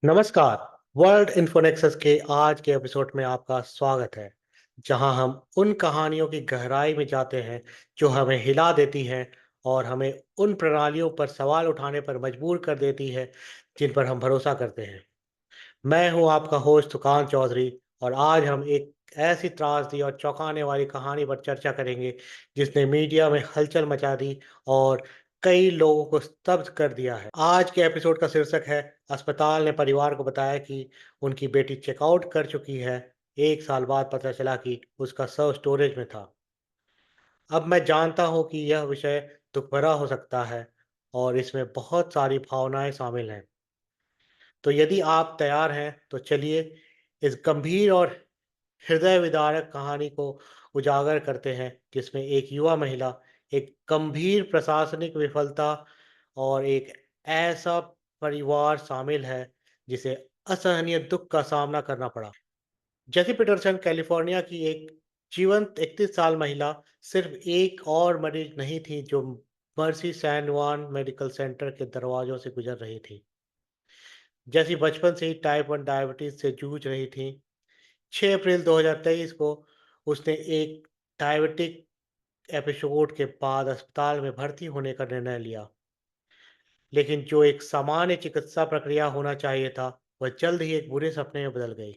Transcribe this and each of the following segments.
नमस्कार। वर्ल्ड इन्फोनेक्सस के आज के एपिसोड में आपका स्वागत है, जहां हम उन कहानियों की गहराई में जाते हैं जो हमें हिला देती हैं और हमें उन प्रणालियों पर सवाल उठाने पर मजबूर कर देती है जिन पर हम भरोसा करते हैं। मैं हूं आपका होस्ट सुकांत चौधरी और आज हम एक ऐसी त्रासदी और चौंकाने वाली कहानी पर चर्चा करेंगे जिसने मीडिया में हलचल मचा दी और कई लोगों को स्तब्ध कर दिया है। आज के एपिसोड का शीर्षक है, अस्पताल ने परिवार को बताया कि उनकी बेटी चेकआउट कर चुकी है। 1 साल बाद पता चला कि उसका शव स्टोरेज में था। अब मैं जानता हूं कि यह विषय दुख भरा हो सकता है और इसमें बहुत सारी भावनाएं शामिल हैं। तो यदि आप तैयार हैं तो चलिए इस गंभीर और हृदय विदारक कहानी को उजागर करते हैं, जिसमें एक युवा महिला, एक गंभीर प्रशासनिक विफलता और एक ऐसा परिवार शामिल है जिसे असहनीय दुख का सामना करना पड़ा। जैसी पीटरसन कैलिफोर्निया की एक जीवंत 31 साल महिला सिर्फ एक और मरीज नहीं थी जो मर्सी सैन जुआन मेडिकल सेंटर के दरवाजों से गुजर रही थी। जैसी बचपन से ही टाइप 1 डायबिटीज से जूझ रही थी। 6 अप्रैल 2023 को उसने एक डायबिटिक एपिसोड के बाद अस्पताल में भर्ती होने का निर्णय लिया, लेकिन जो एक सामान्य चिकित्सा प्रक्रिया होना चाहिए था, वह जल्द ही एक बुरे सपने में बदल गई।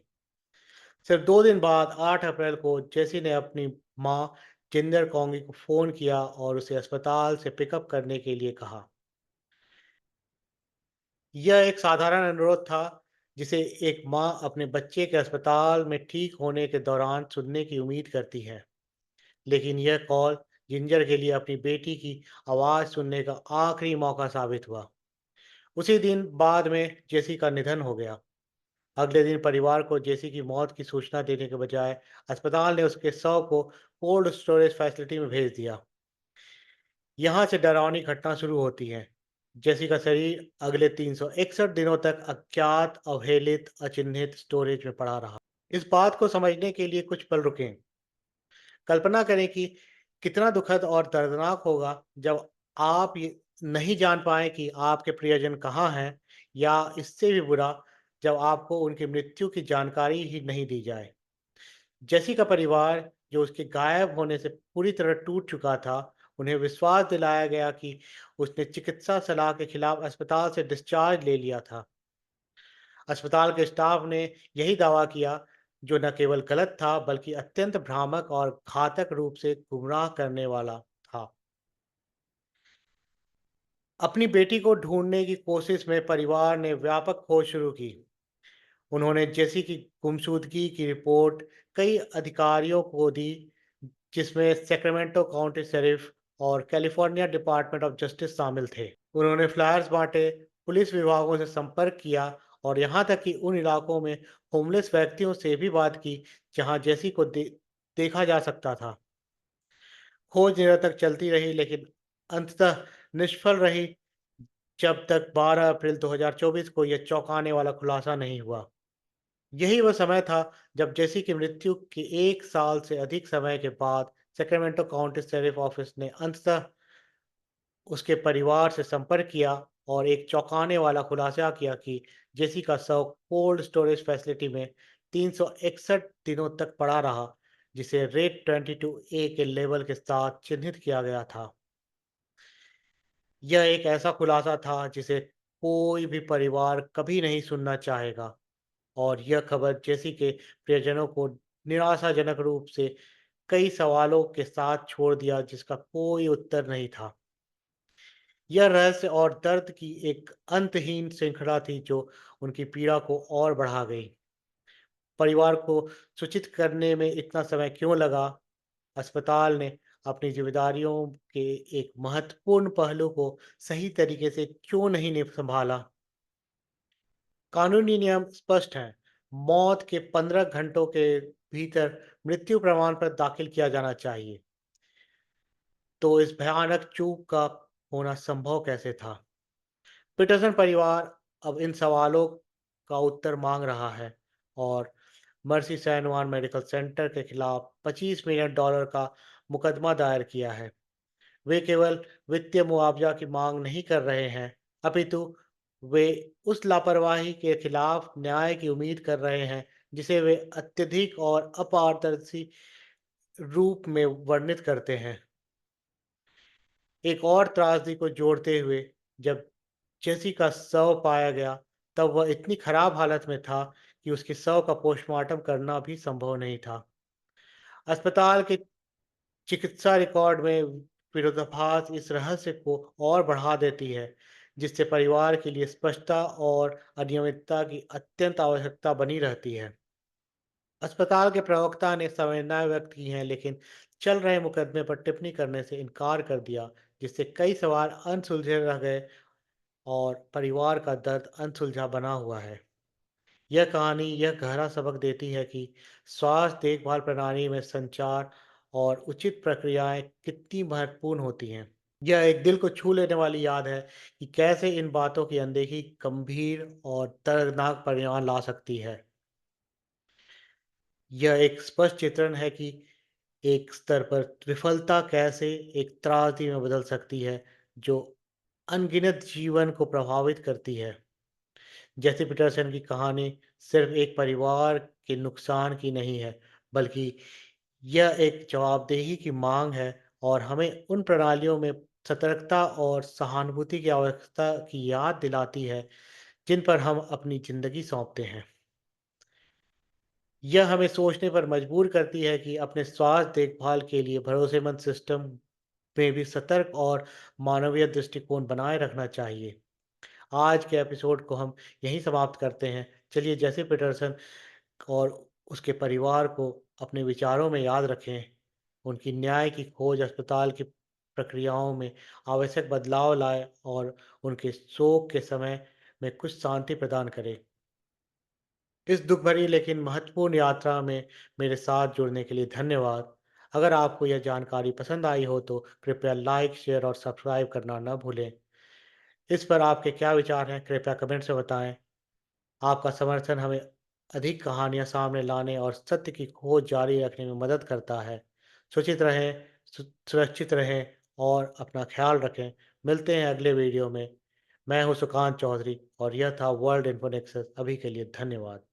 सिर्फ 2 दिन बाद 8 अप्रैल को जेसी ने अपनी मां जिंदर कोंगी को फोन किया और उसे अस्पताल से पिकअप करने के लिए कहा। यह एक साधारण अनुरोध था जिसे एक मां अपने बच्चे के अस्पताल में ठीक होने के दौरान सुनने की उम्मीद करती है। लेकिन यह कॉल जिंजर के लिए अपनी बेटी की आवाज़ सुनने का आखिरी मौका साबित हुआ। उसी दिन बाद में जेसी का निधन हो गया। अगले दिन परिवार को जेसी की मौत की सूचना देने के बजाय अस्पताल ने उसके शव को कोल्ड स्टोरेज फैसिलिटी में भेज दिया। यहाँ से डरावनी घटना शुरू होती है। जेसी का शरीर अगले 361 दिनों तक अज्ञात, अवहेलित, अचिन्हित स्टोरेज में पड़ा रहा। इस बात को समझने के लिए कुछ पल रुकें। कल्पना करें कि कितना दुखद और दर्दनाक होगा जब आप ये नहीं जान पाएँ कि आपके प्रियजन कहाँ हैं, या इससे भी बुरा, जब आपको उनकी मृत्यु की जानकारी ही नहीं दी जाए। जेसी का परिवार, जो उसके गायब होने से पूरी तरह टूट चुका था, उन्हें विश्वास दिलाया गया कि उसने चिकित्सा सलाह के खिलाफ अस्पताल से डिस्चार्ज ले लिया था। अस्पताल के स्टाफ ने यही दावा किया, जो न केवल गलत था बल्कि अत्यंत भ्रामक और घातक रूप से गुमराह करने वाला था। अपनी बेटी को ढूंढने की कोशिश में परिवार ने व्यापक खोज शुरू की। उन्होंने जेसी की गुमशुदगी की रिपोर्ट कई अधिकारियों को दी, जिसमें सेक्रेमेंटो काउंटी शेरिफ और कैलिफोर्निया डिपार्टमेंट ऑफ जस्टिस शामिल थे। उन्होंने फ्लायर्स बांटे, पुलिस विभागों से संपर्क किया और यहाँ तक कि उन इलाकों में होमलेस व्यक्तियों से भी बात की जहाँ जेसी को देखा जा सकता था। खोज निरंतर चलती रही, लेकिन अंततः निष्फल रही जब तक 12 अप्रैल 2024 को यह चौंकाने वाला खुलासा नहीं हुआ। यही वह समय था जब जेसी की मृत्यु के 1 साल से अधिक समय के बाद सैक्रामेंटो काउंटी शेरिफ ऑफिस ने अंततः उसके परिवार से संपर्क किया और एक चौंकाने वाला खुलासा किया कि जेसी का शव कोल्ड स्टोरेज फैसिलिटी में 361 दिनों तक पड़ा रहा, जिसे रेड 22A के लेबल के साथ चिन्हित किया गया था। यह एक ऐसा खुलासा था जिसे कोई भी परिवार कभी नहीं सुनना चाहेगा, और यह खबर जेसी के प्रियजनों को निराशाजनक रूप से कई सवालों के साथ छोड़ दिया जिसका कोई उत्तर नहीं था। यह रहस्य और दर्द की एक अंतहीन श्रृंखला थी जो उनकी पीड़ा को और बढ़ा गई। परिवार को सूचित करने में इतना समय क्यों लगा? अस्पताल ने अपनी जिम्मेदारियों के एक महत्वपूर्ण पहलू को सही तरीके से क्यों नहीं संभाला? कानूनी नियम स्पष्ट हैं। मौत के 15 घंटों के भीतर मृत्यु प्रमाण पत्र दाखिल किया जाना चाहिए। तो इस भयानक चूक का होना संभव कैसे था? पीटरसन परिवार अब इन सवालों का उत्तर मांग रहा है और मर्सी सैनवान मेडिकल सेंटर के खिलाफ $25 मिलियन का मुकदमा दायर किया है। वे केवल वित्तीय मुआवजा की मांग नहीं कर रहे हैं, अपितु वे उस लापरवाही के खिलाफ न्याय की उम्मीद कर रहे हैं, जिसे वे अत्यधिक और अपारदर्शी रूप में वर्णित करते हैं। एक और त्रासदी को जोड़ते हुए, जब जेसी का शव पाया गया, तब वह इतनी खराब हालत में था कि उसके शव का पोस्टमार्टम करना भी संभव नहीं था। अस्पताल के चिकित्सा रिकॉर्ड में विरोधाभास इस रहस्य को और बढ़ा देती है, जिससे परिवार के लिए स्पष्टता और अनियमितता की अत्यंत आवश्यकता बनी रहती है। अस्पताल के प्रवक्ता ने संवेदनाएं व्यक्त की हैं, लेकिन चल रहे मुकदमे पर टिप्पणी करने से इनकार कर दिया, जिससे कई सवाल अनसुलझे रह गए और परिवार का दर्द अनसुलझा बना हुआ है। यह कहानी यह गहरा सबक देती है कि स्वास्थ्य देखभाल प्रणाली में संचार और उचित प्रक्रियाएं कितनी महत्वपूर्ण होती हैं। यह एक दिल को छू लेने वाली याद है कि कैसे इन बातों की अनदेखी गंभीर और दर्दनाक परिणाम ला सकती है। यह एक स्पष्ट चित्रण है कि एक स्तर पर विफलता कैसे एक त्रासदी में बदल सकती है, जो अनगिनत जीवन को प्रभावित करती है। जैसे पीटरसन की कहानी सिर्फ एक परिवार के नुकसान की नहीं है, बल्कि यह एक जवाबदेही की मांग है और हमें उन प्रणालियों में सतर्कता और सहानुभूति की आवश्यकता की याद दिलाती है, जिन पर हम अपनी ज़िंदगी सौंपते हैं। यह हमें सोचने पर मजबूर करती है कि अपने स्वास्थ्य देखभाल के लिए भरोसेमंद सिस्टम में भी सतर्क और मानवीय दृष्टिकोण बनाए रखना चाहिए। आज के एपिसोड को हम यहीं समाप्त करते हैं। चलिए जैसे पीटरसन और उसके परिवार को अपने विचारों में याद रखें, उनकी न्याय की खोज अस्पताल की प्रक्रियाओं में आवश्यक बदलाव लाए और उनके शोक के समय में कुछ शांति प्रदान करें। इस दुख भरी लेकिन महत्वपूर्ण यात्रा में मेरे साथ जुड़ने के लिए धन्यवाद। अगर आपको यह जानकारी पसंद आई हो तो कृपया लाइक, शेयर और सब्सक्राइब करना न भूलें। इस पर आपके क्या विचार हैं, कृपया कमेंट से बताएं। आपका समर्थन हमें अधिक कहानियाँ सामने लाने और सत्य की खोज जारी रखने में मदद करता है। सुचित रहें, सुरक्षित रहें और अपना ख्याल रखें। मिलते हैं अगले वीडियो में। मैं हूँ सुकांत चौधरी और यह था वर्ल्ड इन्फो नेक्सस। अभी के लिए धन्यवाद।